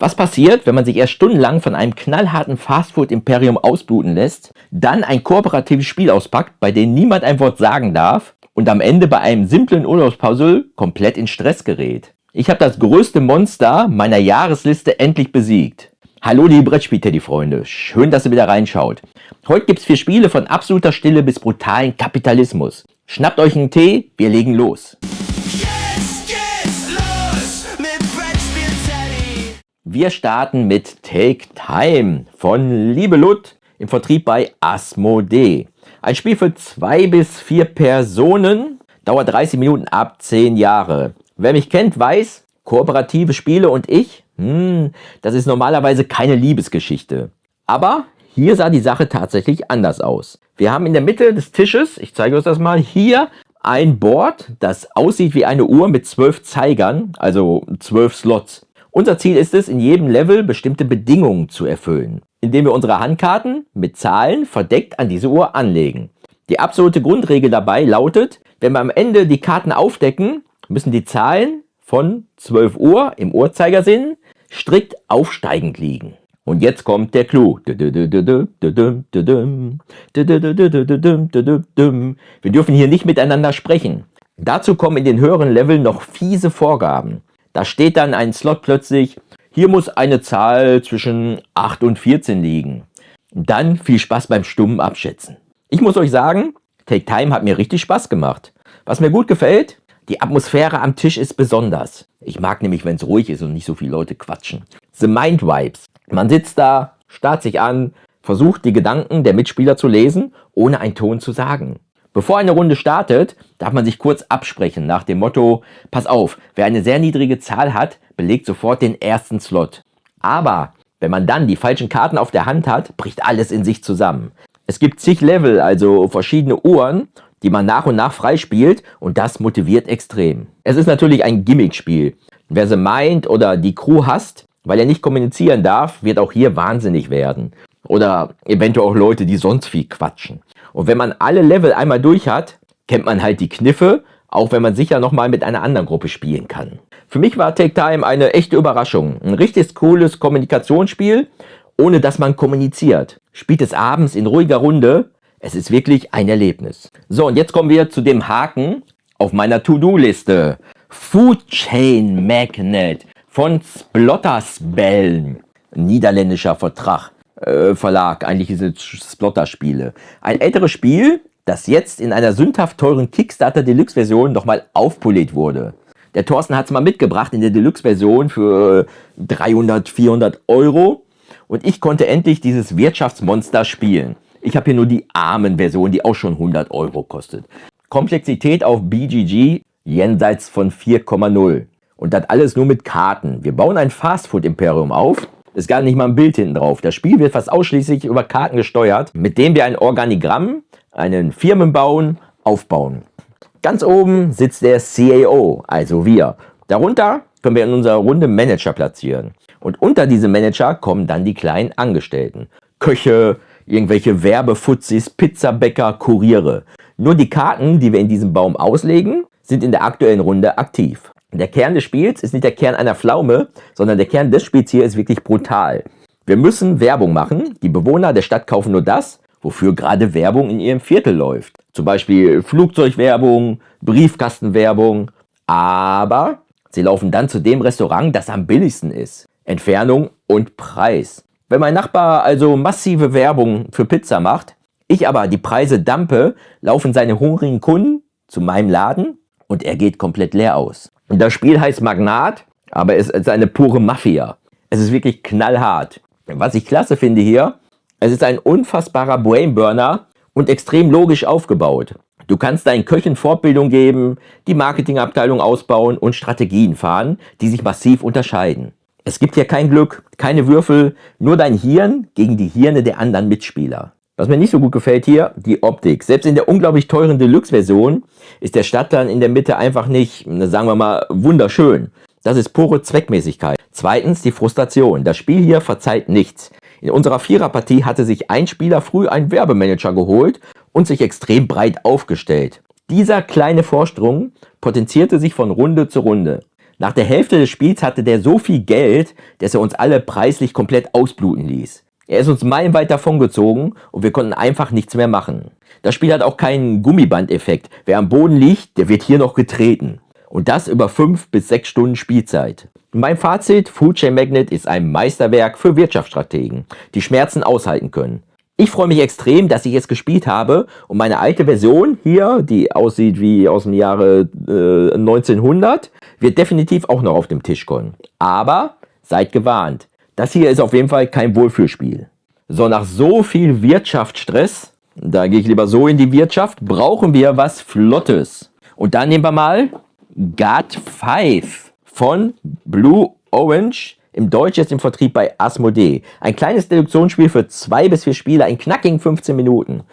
Was passiert, wenn man sich erst stundenlang von einem knallharten Fastfood-Imperium ausbluten lässt, dann ein kooperatives Spiel auspackt, bei dem niemand ein Wort sagen darf und am Ende bei einem simplen Urlaubspuzzle komplett in Stress gerät? Ich habe das größte Monster meiner Jahresliste endlich besiegt. Hallo liebe Brettspiel-Teddy-Freunde, schön, dass ihr wieder reinschaut. Heute gibt's 4 Spiele von absoluter Stille bis brutalen Kapitalismus. Schnappt euch einen Tee, wir legen los. Wir starten mit Take Time von Liebelut im Vertrieb bei Asmodee. Ein Spiel für 2 bis 4 Personen, dauert 30 Minuten ab 10 Jahre. Wer mich kennt, weiß, kooperative Spiele und ich, das ist normalerweise keine Liebesgeschichte. Aber hier sah die Sache tatsächlich anders aus. Wir haben in der Mitte des Tisches, ich zeige euch das mal, hier ein Board, das aussieht wie eine Uhr mit 12 Zeigern, also 12 Slots. Unser Ziel ist es, in jedem Level bestimmte Bedingungen zu erfüllen, indem wir unsere Handkarten mit Zahlen verdeckt an diese Uhr anlegen. Die absolute Grundregel dabei lautet, wenn wir am Ende die Karten aufdecken, müssen die Zahlen von 12 Uhr im Uhrzeigersinn strikt aufsteigend liegen. Und jetzt kommt der Clou. Wir dürfen hier nicht miteinander sprechen. Dazu kommen in den höheren Leveln noch fiese Vorgaben. Da steht dann ein Slot plötzlich, hier muss eine Zahl zwischen 8 und 14 liegen. Dann viel Spaß beim stummen Abschätzen. Ich muss euch sagen, Take Time hat mir richtig Spaß gemacht. Was mir gut gefällt, die Atmosphäre am Tisch ist besonders. Ich mag nämlich, wenn es ruhig ist und nicht so viele Leute quatschen. The Mind Vibes. Man sitzt da, starrt sich an, versucht die Gedanken der Mitspieler zu lesen, ohne einen Ton zu sagen. Bevor eine Runde startet, darf man sich kurz absprechen nach dem Motto, pass auf, wer eine sehr niedrige Zahl hat, belegt sofort den ersten Slot. Aber wenn man dann die falschen Karten auf der Hand hat, bricht alles in sich zusammen. Es gibt zig Level, also verschiedene Uhren, die man nach und nach freispielt und das motiviert extrem. Es ist natürlich ein Gimmickspiel. Wer The Mind oder die Crew hasst, weil er nicht kommunizieren darf, wird auch hier wahnsinnig werden. Oder eventuell auch Leute, die sonst viel quatschen. Und wenn man alle Level einmal durch hat, kennt man halt die Kniffe, auch wenn man sicher nochmal mit einer anderen Gruppe spielen kann. Für mich war Take Time eine echte Überraschung. Ein richtig cooles Kommunikationsspiel, ohne dass man kommuniziert. Spielt es abends in ruhiger Runde, es ist wirklich ein Erlebnis. So, und jetzt kommen wir zu dem Haken auf meiner To-Do-Liste. Food Chain Magnet von Splotterspellen, niederländischer Verlag, eigentlich diese Splotter-Spiele. Ein älteres Spiel, das jetzt in einer sündhaft teuren Kickstarter-Deluxe-Version nochmal aufpoliert wurde. Der Thorsten hat es mal mitgebracht in der Deluxe-Version für 300, 400 Euro und ich konnte endlich dieses Wirtschaftsmonster spielen. Ich habe hier nur die armen Version, die auch schon 100 Euro kostet. Komplexität auf BGG jenseits von 4,0. Und das alles nur mit Karten. Wir bauen ein Fastfood-Imperium auf. Ist gar nicht mal ein Bild hinten drauf. Das Spiel wird fast ausschließlich über Karten gesteuert, mit dem wir ein Organigramm, einen Firmenbaum, aufbauen. Ganz oben sitzt der CAO, also wir. Darunter können wir in unserer Runde Manager platzieren. Und unter diese Manager kommen dann die kleinen Angestellten. Köche, irgendwelche Werbefuzis, Pizzabäcker, Kuriere. Nur die Karten, die wir in diesem Baum auslegen, sind in der aktuellen Runde aktiv. Der Kern des Spiels ist nicht der Kern einer Pflaume, sondern der Kern des Spiels hier ist wirklich brutal. Wir müssen Werbung machen. Die Bewohner der Stadt kaufen nur das, wofür gerade Werbung in ihrem Viertel läuft. Zum Beispiel Flugzeugwerbung, Briefkastenwerbung. Aber sie laufen dann zu dem Restaurant, das am billigsten ist. Entfernung und Preis. Wenn mein Nachbar also massive Werbung für Pizza macht, ich aber die Preise dumpe, laufen seine hungrigen Kunden zu meinem Laden und er geht komplett leer aus. Das Spiel heißt Magnat, aber es ist eine pure Mafia. Es ist wirklich knallhart. Was ich klasse finde hier, es ist ein unfassbarer Brainburner und extrem logisch aufgebaut. Du kannst deinen Köchen Fortbildung geben, die Marketingabteilung ausbauen und Strategien fahren, die sich massiv unterscheiden. Es gibt hier kein Glück, keine Würfel, nur dein Hirn gegen die Hirne der anderen Mitspieler. Was mir nicht so gut gefällt hier, die Optik. Selbst in der unglaublich teuren Deluxe-Version ist der Stadtplan in der Mitte einfach nicht, sagen wir mal, wunderschön. Das ist pure Zweckmäßigkeit. Zweitens die Frustration. Das Spiel hier verzeiht nichts. In unserer Viererpartie hatte sich ein Spieler früh einen Werbemanager geholt und sich extrem breit aufgestellt. Dieser kleine Vorsprung potenzierte sich von Runde zu Runde. Nach der Hälfte des Spiels hatte der so viel Geld, dass er uns alle preislich komplett ausbluten ließ. Er ist uns meilenweit davongezogen und wir konnten einfach nichts mehr machen. Das Spiel hat auch keinen Gummibandeffekt. Wer am Boden liegt, der wird hier noch getreten. Und das über 5 bis 6 Stunden Spielzeit. Mein Fazit: Food Chain Magnate ist ein Meisterwerk für Wirtschaftsstrategen, die Schmerzen aushalten können. Ich freue mich extrem, dass ich es gespielt habe und meine alte Version hier, die aussieht wie aus dem Jahre 1900, wird definitiv auch noch auf dem Tisch kommen. Aber seid gewarnt, das hier ist auf jeden Fall kein Wohlfühlspiel. So, nach so viel Wirtschaftsstress, da gehe ich lieber so in die Wirtschaft, brauchen wir was Flottes. Und da nehmen wir mal GOT5 von Blue Orange, im Deutsch jetzt im Vertrieb bei Asmodee. Ein kleines Deduktionsspiel für 2 bis 4 Spieler in knackigen 15 Minuten.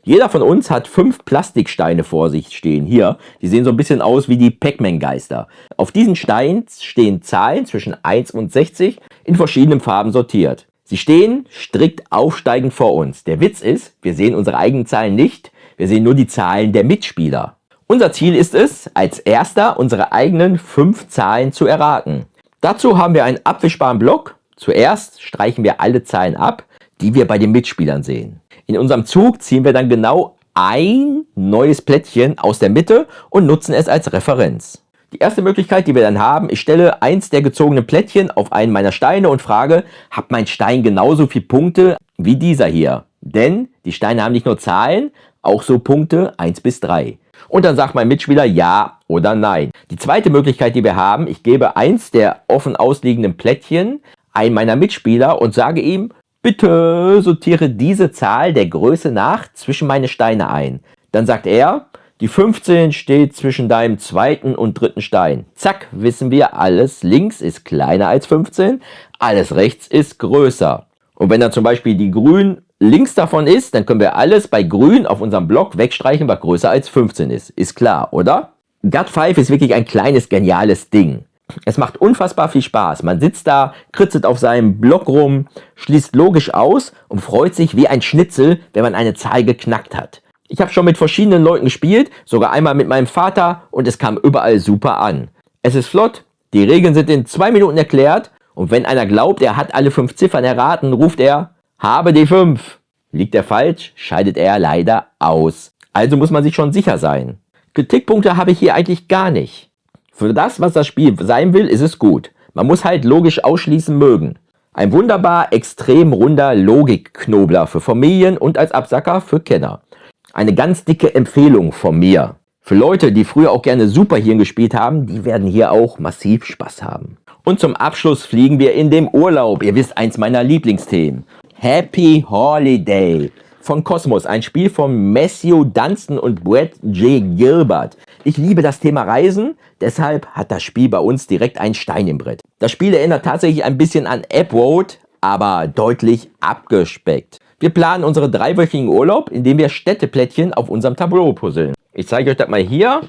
Jeder von uns hat 5 Plastiksteine vor sich stehen. Hier, die sehen so ein bisschen aus wie die Pac-Man-Geister. Auf diesen Steinen stehen Zahlen zwischen 1 und 60 in verschiedenen Farben sortiert. Sie stehen strikt aufsteigend vor uns. Der Witz ist, wir sehen unsere eigenen Zahlen nicht, wir sehen nur die Zahlen der Mitspieler. Unser Ziel ist es, als erster unsere eigenen 5 Zahlen zu erraten. Dazu haben wir einen abwischbaren Block. Zuerst streichen wir alle Zahlen ab, die wir bei den Mitspielern sehen. In unserem Zug ziehen wir dann genau ein neues Plättchen aus der Mitte und nutzen es als Referenz. Die erste Möglichkeit, die wir dann haben: ich stelle eins der gezogenen Plättchen auf einen meiner Steine und frage, hat mein Stein genauso viele Punkte wie dieser hier? Denn die Steine haben nicht nur Zahlen, auch so Punkte 1 bis 3. Und dann sagt mein Mitspieler ja oder nein. Die zweite Möglichkeit, die wir haben: ich gebe eins der offen ausliegenden Plättchen einem meiner Mitspieler und sage ihm, bitte sortiere diese Zahl der Größe nach zwischen meine Steine ein. Dann sagt er, die 15 steht zwischen deinem zweiten und dritten Stein. Zack, wissen wir, alles links ist kleiner als 15, alles rechts ist größer. Und wenn dann zum Beispiel die Grün links davon ist, dann können wir alles bei Grün auf unserem Block wegstreichen, was größer als 15 ist. Ist klar, oder? GOT5 ist wirklich ein kleines, geniales Ding. Es macht unfassbar viel Spaß. Man sitzt da, kritzelt auf seinem Block rum, schließt logisch aus und freut sich wie ein Schnitzel, wenn man eine Zahl geknackt hat. Ich habe schon mit verschiedenen Leuten gespielt, sogar einmal mit meinem Vater, und es kam überall super an. Es ist flott, die Regeln sind in 2 Minuten erklärt, und wenn einer glaubt, er hat alle 5 Ziffern erraten, ruft er, habe die 5. Liegt er falsch, scheidet er leider aus. Also muss man sich schon sicher sein. Kritikpunkte habe ich hier eigentlich gar nicht. Für das, was das Spiel sein will, ist es gut. Man muss halt logisch ausschließen mögen. Ein wunderbar extrem runder Logikknobler für Familien und als Absacker für Kenner. Eine ganz dicke Empfehlung von mir. Für Leute, die früher auch gerne Superhirn gespielt haben, die werden hier auch massiv Spaß haben. Und zum Abschluss fliegen wir in den Urlaub. Ihr wisst, eins meiner Lieblingsthemen. Happy Holiday von Kosmos, ein Spiel von Matthew Dunstan und Brad J. Gilbert. Ich liebe das Thema Reisen, deshalb hat das Spiel bei uns direkt einen Stein im Brett. Das Spiel erinnert tatsächlich ein bisschen an Approad, aber deutlich abgespeckt. Wir planen unseren 3-wöchigen Urlaub, indem wir Städteplättchen auf unserem Tableau puzzeln. Ich zeige euch das mal hier.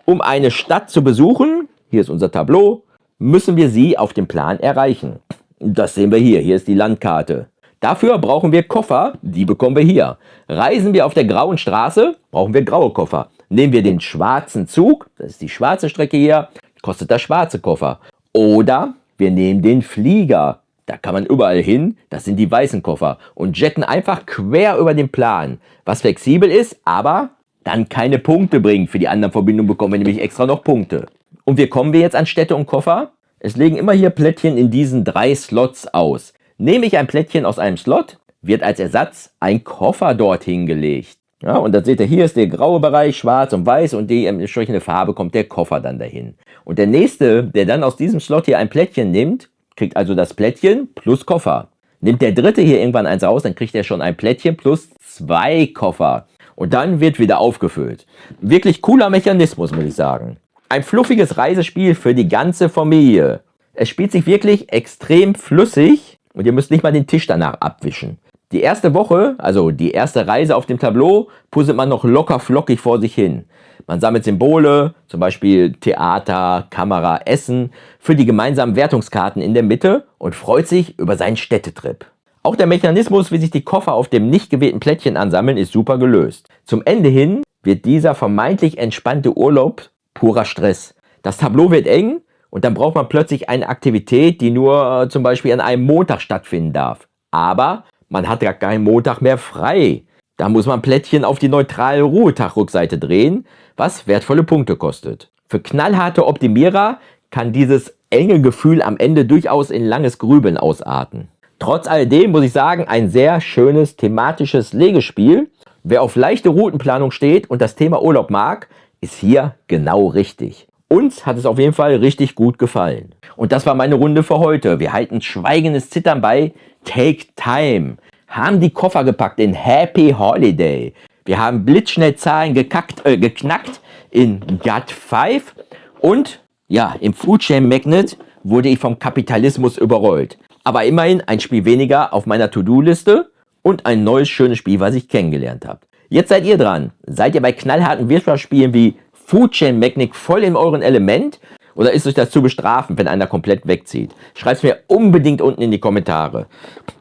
Um eine Stadt zu besuchen, hier ist unser Tableau, müssen wir sie auf dem Plan erreichen. Das sehen wir hier, hier ist die Landkarte. Dafür brauchen wir Koffer, die bekommen wir hier. Reisen wir auf der grauen Straße, brauchen wir graue Koffer. Nehmen wir den schwarzen Zug, das ist die schwarze Strecke hier, kostet das schwarze Koffer. Oder wir nehmen den Flieger, da kann man überall hin, das sind die weißen Koffer. Und jetten einfach quer über den Plan, was flexibel ist, aber dann keine Punkte bringt. Für die anderen Verbindungen bekommen wir nämlich extra noch Punkte. Und wie kommen wir jetzt an Städte und Koffer? Es legen immer hier Plättchen in diesen 3 Slots aus. Nehme ich ein Plättchen aus einem Slot, wird als Ersatz ein Koffer dorthin gelegt. Ja, und das seht ihr, hier ist der graue Bereich, schwarz und weiß, und die entsprechende Farbe kommt der Koffer dann dahin. Und der nächste, der dann aus diesem Slot hier ein Plättchen nimmt, kriegt also das Plättchen plus Koffer. Nimmt der dritte hier irgendwann eins raus, dann kriegt er schon ein Plättchen plus 2 Koffer. Und dann wird wieder aufgefüllt. Wirklich cooler Mechanismus, muss ich sagen. Ein fluffiges Reisespiel für die ganze Familie. Es spielt sich wirklich extrem flüssig und ihr müsst nicht mal den Tisch danach abwischen. Die erste Woche, also die erste Reise auf dem Tableau, puzzelt man noch locker flockig vor sich hin. Man sammelt Symbole, zum Beispiel Theater, Kamera, Essen, für die gemeinsamen Wertungskarten in der Mitte und freut sich über seinen Städtetrip. Auch der Mechanismus, wie sich die Koffer auf dem nicht gewählten Plättchen ansammeln, ist super gelöst. Zum Ende hin wird dieser vermeintlich entspannte Urlaub purer Stress. Das Tableau wird eng Und dann braucht man plötzlich eine Aktivität, die nur zum Beispiel an einem Montag stattfinden darf. Aber man hat ja keinen Montag mehr frei. Da muss man Plättchen auf die neutrale Ruhetag-Rückseite drehen, was wertvolle Punkte kostet. Für knallharte Optimierer kann dieses enge Gefühl am Ende durchaus in langes Grübeln ausarten. Trotz alledem muss ich sagen, ein sehr schönes thematisches Legespiel. Wer auf leichte Routenplanung steht und das Thema Urlaub mag, ist hier genau richtig. Uns hat es auf jeden Fall richtig gut gefallen. Und das war meine Runde für heute. Wir halten schweigendes Zittern bei Take Time, haben die Koffer gepackt in Happy Holiday. Wir haben blitzschnell Zahlen geknackt in Gut 5 und ja, im Food Chain Magnet wurde ich vom Kapitalismus überrollt. Aber immerhin ein Spiel weniger auf meiner To-Do-Liste und ein neues schönes Spiel, was ich kennengelernt habe. Jetzt seid ihr dran. Seid ihr bei knallharten Wirtschaftsspielen wie Food Chain Magnet voll in euren Element? Oder ist euch das zu bestrafen, wenn einer komplett wegzieht? Schreibt es mir unbedingt unten in die Kommentare.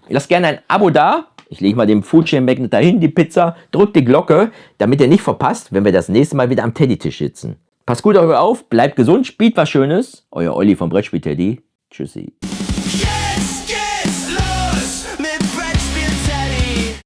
Lasst gerne ein Abo da. Ich lege mal den Food Chain Magnet dahin, die Pizza. Drückt die Glocke, damit ihr nicht verpasst, wenn wir das nächste Mal wieder am Teddytisch sitzen. Passt gut auf euch auf, bleibt gesund, spielt was Schönes. Euer Olli vom Brettspiel Teddy. Tschüssi.